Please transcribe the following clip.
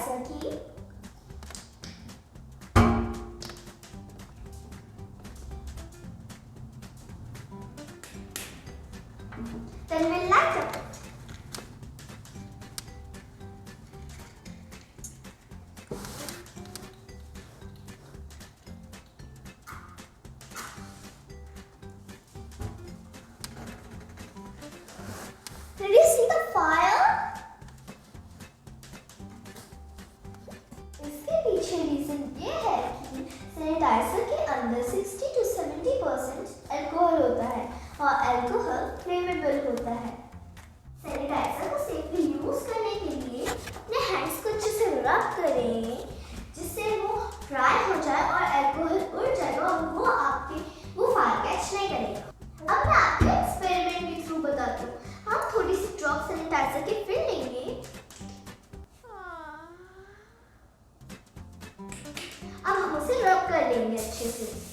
Sanitiser की। Then we'll light up it. Did you see the fire? इसके पीछे reason ये है कि सैनिटाइजर के अंदर 60 to 70% अल्कोहल होता है और अल्कोहल फ्लेमेबल होता है। सैनिटाइजर को सेफली यूज करने के लिए अपने हैंड्स को अच्छे से रब करें जिससे वो ड्राई हो जाए और अल्कोहल उड़ जाएगा और वो फायर कैच नहीं करेगा। अब मैं आपको एक्सपेरिमेंट के थ्रू बताती हूँ। हम थोड़ी सी ड्रॉप सैनिटाइजर के फिर लेंगे। अब हम उसे रब कर लेंगे अच्छे से।